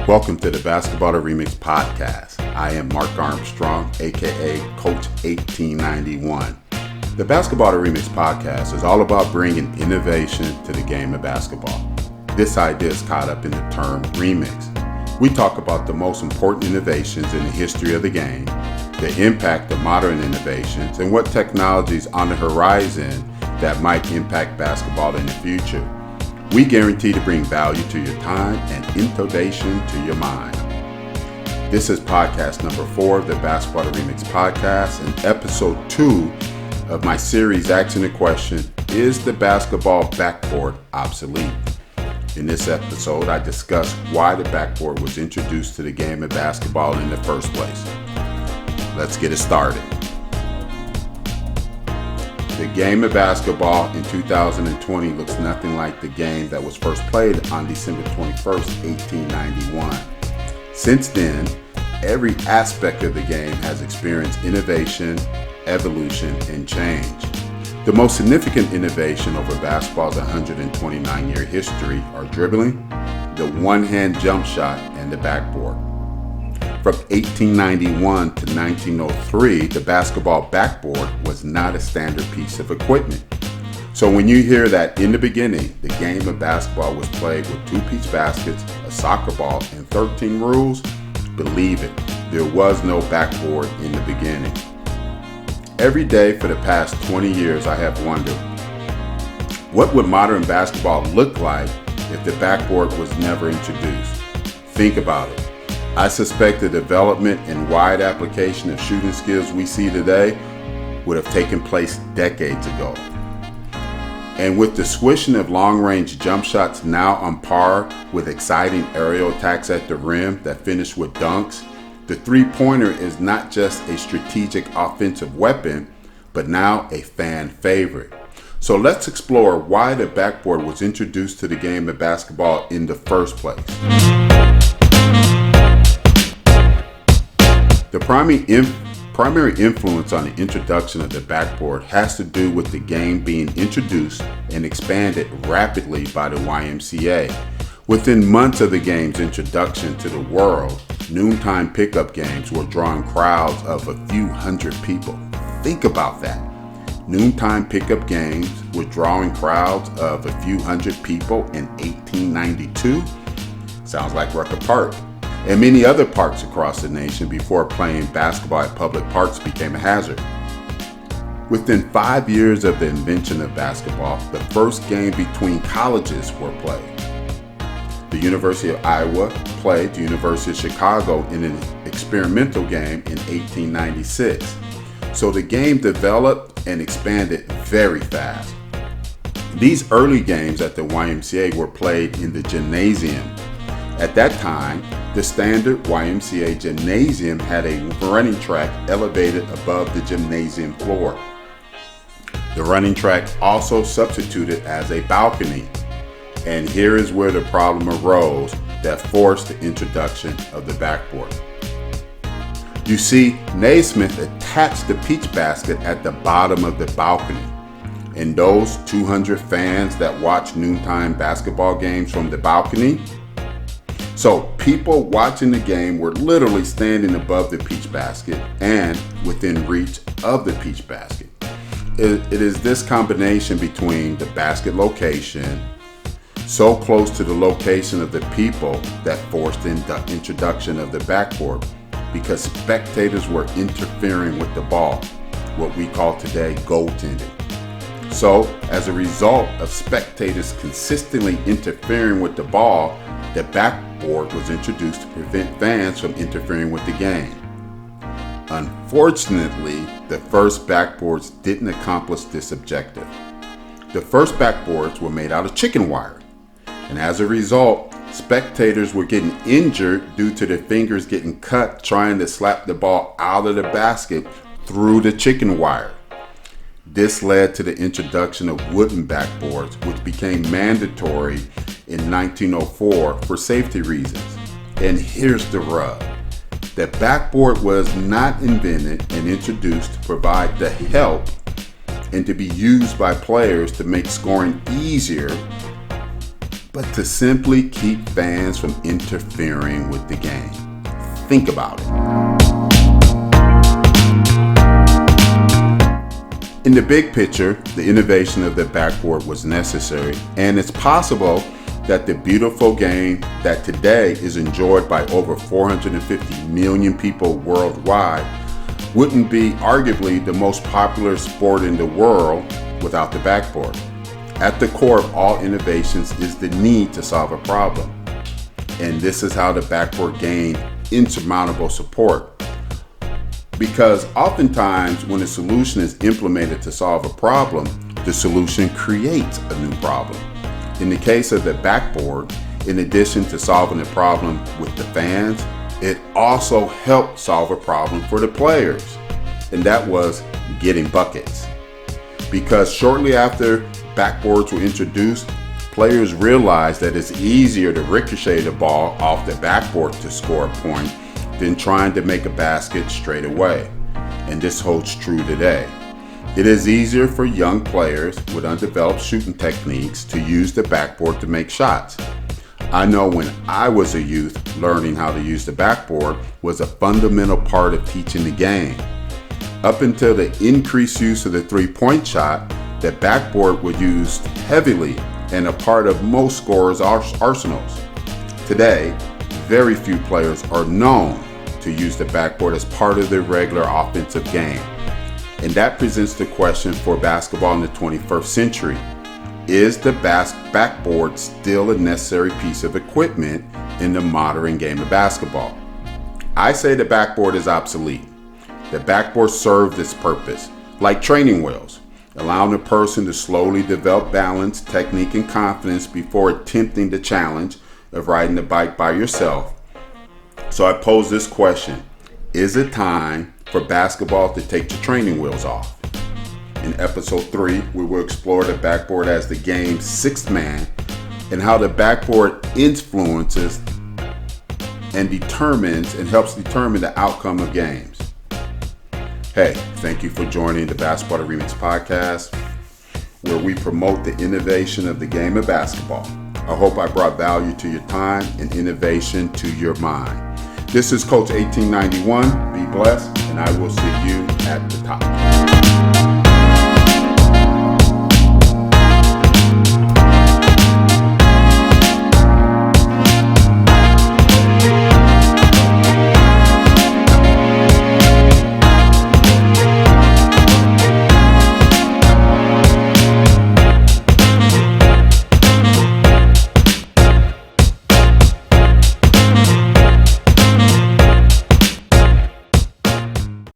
Welcome to the Basketball Remix podcast. I am Mark Armstrong, aka Coach 1891. The Basketball Remix podcast is all about bringing innovation to the game of basketball. This idea is caught up in the term remix. We talk about the most important innovations in the history of the game, the impact of modern innovations, and what technologies on the horizon that might impact basketball in the future. We guarantee to bring value to your time and innovation to your mind. This is podcast number 4 of the Basketball Remix podcast and episode 2 of my series asking the question, is the basketball backboard obsolete? In this episode, I discuss why the backboard was introduced to the game of basketball in the first place. Let's get it started. The game of basketball in 2020 looks nothing like the game that was first played on December 21st, 1891. Since then, every aspect of the game has experienced innovation, evolution, and change. The most significant innovation over basketball's 129-year history are dribbling, the one-hand jump shot, and the backboard. From 1891 to 1903, the basketball backboard was not a standard piece of equipment. So when you hear that in the beginning, the game of basketball was played with 2-piece baskets, a soccer ball, and 13 rules, believe it, there was no backboard in the beginning. Every day for the past 20 years, I have wondered, what would modern basketball look like if the backboard was never introduced? Think about it. I suspect the development and wide application of shooting skills we see today would have taken place decades ago. And with the swishing of long-range jump shots now on par with exciting aerial attacks at the rim that finish with dunks, the three-pointer is not just a strategic offensive weapon, but now a fan favorite. So let's explore why the backboard was introduced to the game of basketball in the first place. The primary influence on the introduction of the backboard has to do with the game being introduced and expanded rapidly by the YMCA. Within months of the game's introduction to the world, noontime pickup games were drawing crowds of a few hundred people. Think about that. Noontime pickup games were drawing crowds of a few hundred people in 1892. Sounds like Rucker Park. And many other parks across the nation before playing basketball at public parks became a hazard. Within 5 years of the invention of basketball, the first game between colleges were played. The University of Iowa played the University of Chicago in an experimental game in 1896. So the game developed and expanded very fast. These early games at the YMCA were played in the gymnasium. At that time, the standard YMCA gymnasium had a running track elevated above the gymnasium floor. The running track also substituted as a balcony. And here is where the problem arose that forced the introduction of the backboard. You see, Naismith attached the peach basket at the bottom of the balcony. And those 200 fans that watch noontime basketball games from the balcony, so people watching the game were literally standing above the peach basket and within reach of the peach basket. It is this combination between the basket location, so close to the location of the people, that forced the introduction of the backboard, because spectators were interfering with the ball, what we call today goaltending. So as a result of spectators consistently interfering with the ball, the backboard was introduced to prevent fans from interfering with the game. Unfortunately, the first backboards didn't accomplish this objective. The first backboards were made out of chicken wire, and as a result, spectators were getting injured due to their fingers getting cut trying to slap the ball out of the basket through the chicken wire. This led to the introduction of wooden backboards, which became mandatory in 1904 for safety reasons. And here's the rub. The backboard was not invented and introduced to provide the help and to be used by players to make scoring easier but to simply keep fans from interfering with the game. Think about it. In the big picture, the innovation of the backboard was necessary, and it's possible that the beautiful game that today is enjoyed by over 450 million people worldwide wouldn't be arguably the most popular sport in the world without the backboard. At the core of all innovations is the need to solve a problem. And this is how the backboard gained insurmountable support. Because oftentimes when a solution is implemented to solve a problem, the solution creates a new problem. In the case of the backboard, in addition to solving a problem with the fans, it also helped solve a problem for the players, and that was getting buckets. Because shortly after backboards were introduced, players realized that it's easier to ricochet the ball off the backboard to score a point than trying to make a basket straight away. And this holds true today. It is easier for young players with undeveloped shooting techniques to use the backboard to make shots. I know when I was a youth, learning how to use the backboard was a fundamental part of teaching the game. Up until the increased use of the three-point shot, the backboard was used heavily and a part of most scorers' arsenals. Today, very few players are known to use the backboard as part of their regular offensive game. And that presents the question for basketball in the 21st century. Is the backboard still a necessary piece of equipment in the modern game of basketball? I say the backboard is obsolete. The backboard served its purpose, like training wheels, allowing a person to slowly develop balance, technique, and confidence before attempting the challenge of riding the bike by yourself. So I pose this question: is it time for basketball to take the training wheels off? In episode 3, we will explore the backboard as the game's sixth man and how the backboard influences and helps determine the outcome of games. Hey, thank you for joining the Basketball Remix podcast, where we promote the innovation of the game of basketball. I hope I brought value to your time and innovation to your mind. This is Coach 1891. Be blessed, and I will see you at the top.